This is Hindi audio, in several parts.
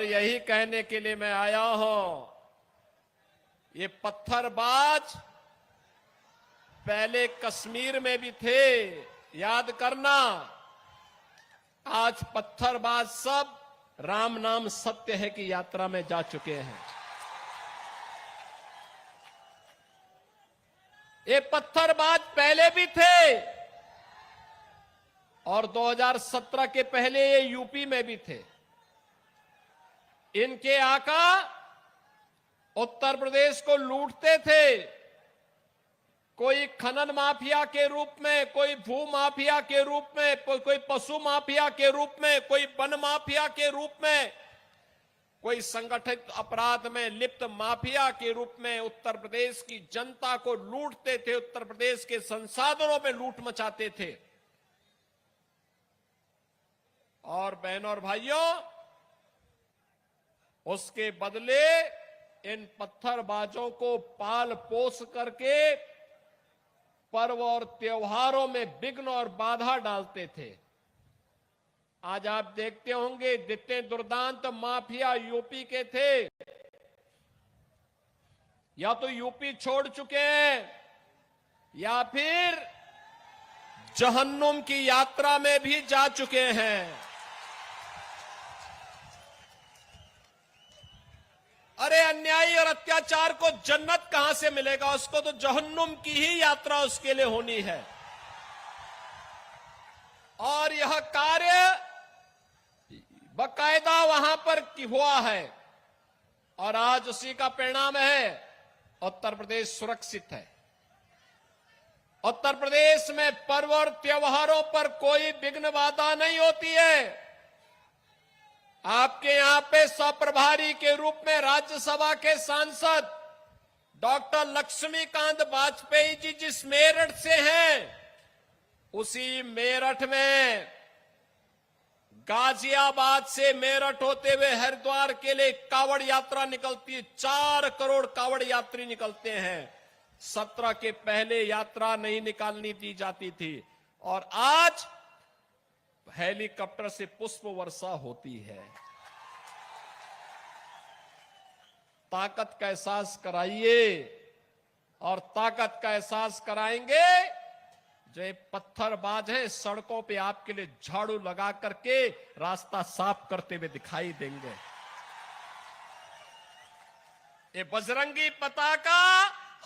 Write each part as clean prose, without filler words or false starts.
यही कहने के लिए मैं आया हूं, ये पत्थरबाज पहले कश्मीर में भी थे, याद करना। आज पत्थरबाज सब राम नाम सत्य है की यात्रा में जा चुके हैं। ये पत्थरबाज पहले भी थे और 2017 के पहले ये यूपी में भी थे। इनके आका उत्तर प्रदेश को लूटते थे, कोई खनन माफिया के रूप में, कोई भू माफिया के रूप में, कोई पशु माफिया के रूप में, कोई वन माफिया के रूप में, कोई संगठित अपराध में लिप्त माफिया के रूप में उत्तर प्रदेश की जनता को लूटते थे, उत्तर प्रदेश के संसाधनों में लूट मचाते थे। और बहनों और भाइयों, उसके बदले इन पत्थरबाजों को पाल पोस करके पर्व और त्योहारों में विघ्न और बाधा डालते थे। आज आप देखते होंगे जितने दुर्दांत माफिया यूपी के थे, या तो यूपी छोड़ चुके हैं या फिर जहन्नुम की यात्रा में भी जा चुके हैं। अरे अन्यायी और अत्याचार को जन्नत कहां से मिलेगा, उसको तो जहन्नुम की ही यात्रा उसके लिए होनी है। और यह कार्य बकायदा वहां पर हुआ है और आज उसी का परिणाम है उत्तर प्रदेश सुरक्षित है। उत्तर प्रदेश में पर्व और त्योहारों पर कोई विघ्न बाधा नहीं होती है। आपके यहां पे सप्रभारी के रूप में राज्यसभा के सांसद डॉक्टर लक्ष्मीकांत वाजपेयी जी जिस मेरठ से हैं, उसी मेरठ में गाजियाबाद से मेरठ होते हुए हरिद्वार के लिए कावड़ यात्रा निकलती है। 4 करोड़ कावड़ यात्री निकलते हैं। 17 के पहले यात्रा नहीं निकालनी दी जाती थी और आज हेलीकॉप्टर से पुष्प वर्षा होती है। ताकत का एहसास कराइए और ताकत का एहसास कराएंगे जो ये पत्थरबाज हैं, सड़कों पे आपके लिए झाड़ू लगा करके रास्ता साफ करते हुए दिखाई देंगे। ये बजरंगी पताका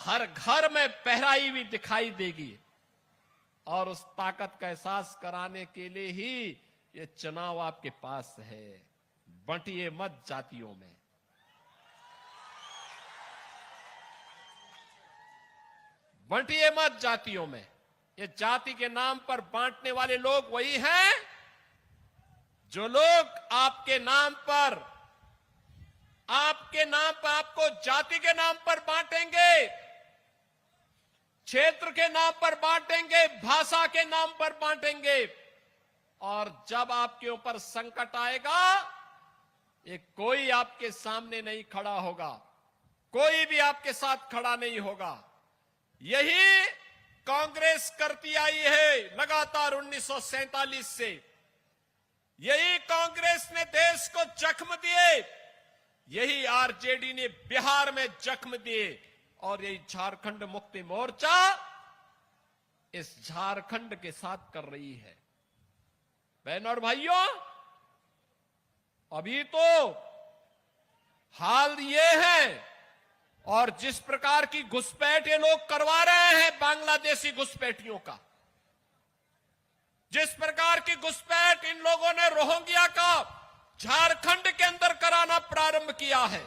हर घर में फहराई हुई दिखाई देगी और उस ताकत का एहसास कराने के लिए ही ये चुनाव आपके पास है। बंटिए मत जातियों में। बंटिए मत जातियों में। ये जाति के नाम पर बांटने वाले लोग वही हैं जो लोग आपके नाम पर आपको जाति के नाम पर बांटेंगे, क्षेत्र के नाम पर बांटेंगे, भाषा के नाम पर बांटेंगे और जब आपके ऊपर संकट आएगा ये कोई आपके सामने नहीं खड़ा होगा, कोई भी आपके साथ खड़ा नहीं होगा। यही कांग्रेस करती आई है लगातार 1947 से। यही कांग्रेस ने देश को जख्म दिए, यही आरजेडी ने बिहार में जख्म दिए और यही झारखंड मुक्ति मोर्चा इस झारखंड के साथ कर रही है। बहनों और भाइयों, अभी तो हाल ये है और जिस प्रकार की घुसपैठ ये लोग करवा रहे हैं बांग्लादेशी घुसपैठियों का, जिस प्रकार की घुसपैठ इन लोगों ने रोहिंग्या का झारखंड के अंदर कराना प्रारंभ किया है,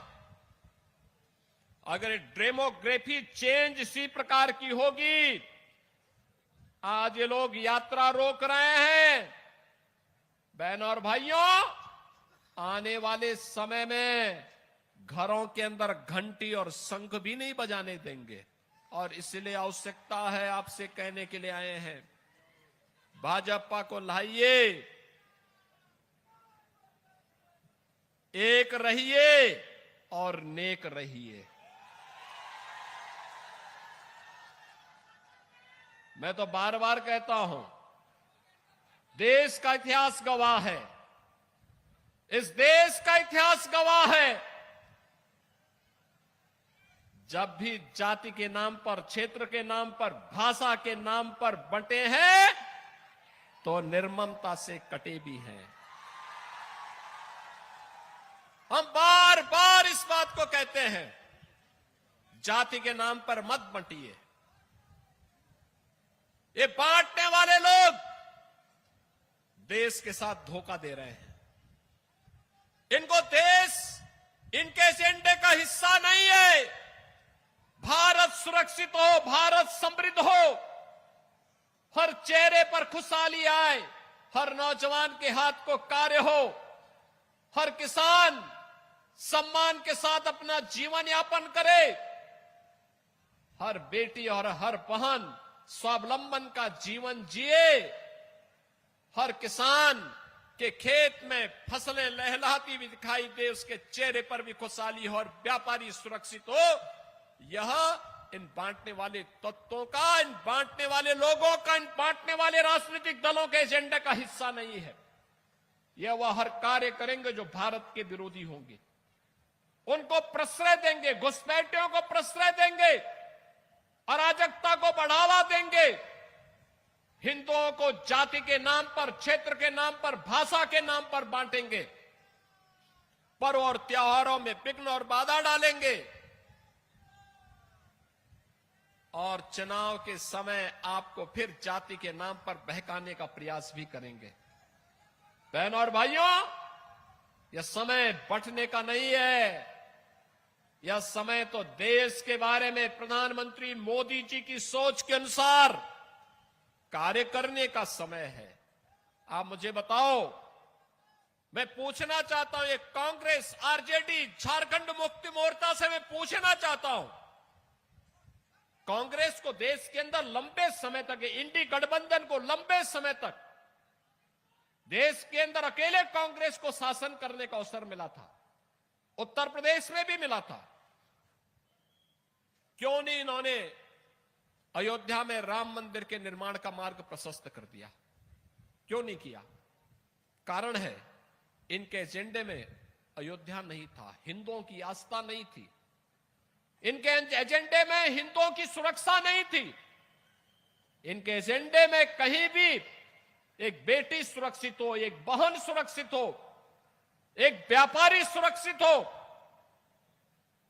अगर डेमोग्राफी चेंज इसी प्रकार की होगी, आज ये लोग यात्रा रोक रहे हैं। बहनों और भाइयों, आने वाले समय में घरों के अंदर घंटी और शंख भी नहीं बजाने देंगे और इसलिए आवश्यकता है, आपसे कहने के लिए आए हैं, भाजपा को लाइए, एक रहिए और नेक रहिए। मैं तो बार बार कहता हूं, देश का इतिहास गवाह है इस देश का इतिहास गवाह है, जब भी जाति के नाम पर, क्षेत्र के नाम पर, भाषा के नाम पर बंटे हैं तो निर्ममता से कटे भी हैं। हम बार बार इस बात को कहते हैं, जाति के नाम पर मत बंटिए। ये बांटने वाले लोग देश के साथ धोखा दे रहे हैं। इनको देश इनके एजेंडे का हिस्सा नहीं है। भारत सुरक्षित हो, भारत समृद्ध हो, हर चेहरे पर खुशहाली आए, हर नौजवान के हाथ को कार्य हो, हर किसान सम्मान के साथ अपना जीवन यापन करे, हर बेटी और हर बहन स्वावलंबन का जीवन जिए, हर किसान के खेत में फसलें लहलहाती हुई दिखाई दे, उसके चेहरे पर भी खुशहाली हो और व्यापारी सुरक्षित हो। यह इन बांटने वाले तत्वों का, इन बांटने वाले लोगों का, इन बांटने वाले राजनीतिक दलों के एजेंडे का हिस्सा नहीं है। यह वह हर कार्य करेंगे जो भारत के विरोधी होंगे, उनको प्रश्रय देंगे, घुसपैठियों को प्रश्रय देंगे, अराजकता को बढ़ावा देंगे, हिंदुओं को जाति के नाम पर, क्षेत्र के नाम पर, भाषा के नाम पर बांटेंगे, पर्व और त्योहारों में विघ्न और बाधा डालेंगे, और चुनाव के समय आपको फिर जाति के नाम पर बहकाने का प्रयास भी करेंगे। बहनों और भाइयों, यह समय बंटने का नहीं है। यह समय तो देश के बारे में प्रधानमंत्री मोदी जी की सोच के अनुसार कार्य करने का समय है। आप मुझे बताओ, मैं पूछना चाहता हूं, ये कांग्रेस, आरजेडी, झारखंड मुक्ति मोर्चा से मैं पूछना चाहता हूं, कांग्रेस को देश के अंदर लंबे समय तक, इंडी गठबंधन को लंबे समय तक देश के अंदर अकेले कांग्रेस को शासन करने का अवसर मिला था, उत्तर प्रदेश में भी मिला था। क्यों नहीं इन्होंने अयोध्या में राम मंदिर के निर्माण का मार्ग प्रशस्त कर दिया? क्यों नहीं किया? कारण है, इनके एजेंडे में अयोध्या नहीं था, हिंदुओं की आस्था नहीं थी, इनके एजेंडे में हिंदुओं की सुरक्षा नहीं थी, इनके एजेंडे में कहीं भी एक बेटी सुरक्षित हो, एक बहन सुरक्षित हो, एक व्यापारी सुरक्षित हो।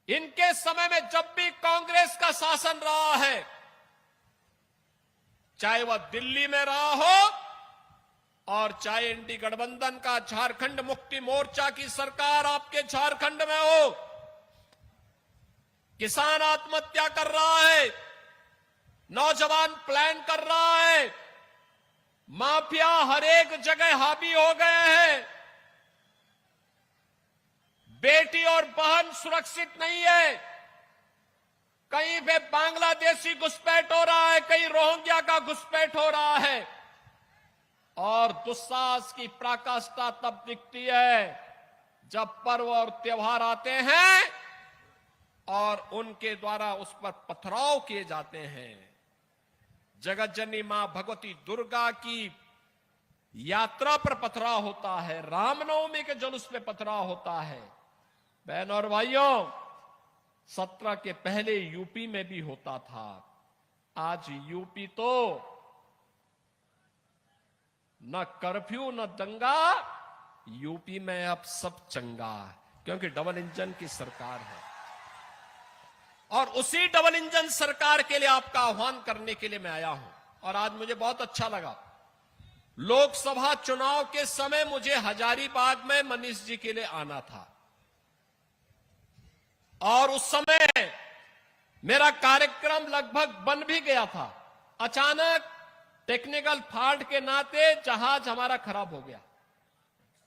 इनके समय में जब भी कांग्रेस का शासन रहा है, चाहे वह दिल्ली में रहा हो और चाहे इंडी गठबंधन का झारखंड मुक्ति मोर्चा की सरकार आपके झारखंड में हो, किसान आत्महत्या कर रहा है, नौजवान प्लान कर रहा है, माफिया हर एक जगह हावी हो गए हैं, बेटी और बहन सुरक्षित नहीं है, कहीं पे बांग्लादेशी घुसपैठ हो रहा है, कहीं रोहिंग्या का घुसपैठ हो रहा है, और दुस्साहस की पराकाष्ठा तब दिखती है जब पर्व और त्योहार आते हैं और उनके द्वारा उस पर पथराव किए जाते हैं। जगत जननी मां भगवती दुर्गा की यात्रा पर पथराव होता है, रामनवमी के जुलूस पे पथराव होता है। बहनों और भाइयों, 17 के पहले यूपी में भी होता था, आज यूपी तो न कर्फ्यू न दंगा, यूपी में अब सब चंगा, क्योंकि डबल इंजन की सरकार है। और उसी डबल इंजन सरकार के लिए आपका आह्वान करने के लिए मैं आया हूं। और आज मुझे बहुत अच्छा लगा, लोकसभा चुनाव के समय मुझे हजारीबाग में मनीष जी के लिए आना था, और उस समय मेरा कार्यक्रम लगभग बन भी गया था। अचानक टेक्निकल फॉल्ट के नाते जहाज हमारा खराब हो गया,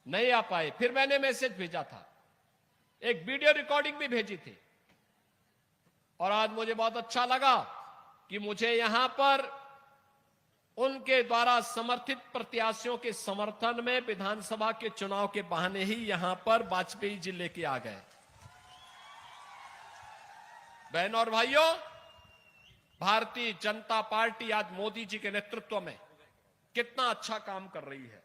नहीं आ पाए। फिर मैंने मैसेज भेजा था, एक वीडियो रिकॉर्डिंग भी भेजी थी, और आज मुझे बहुत अच्छा लगा कि मुझे यहां पर उनके द्वारा समर्थित प्रत्याशियों के समर्थन में विधानसभा के चुनाव के बहाने ही यहां पर वाजपेयी जी लेके आ गए। बहनों और भाइयों, भारतीय जनता पार्टी आज मोदी जी के नेतृत्व में कितना अच्छा काम कर रही है।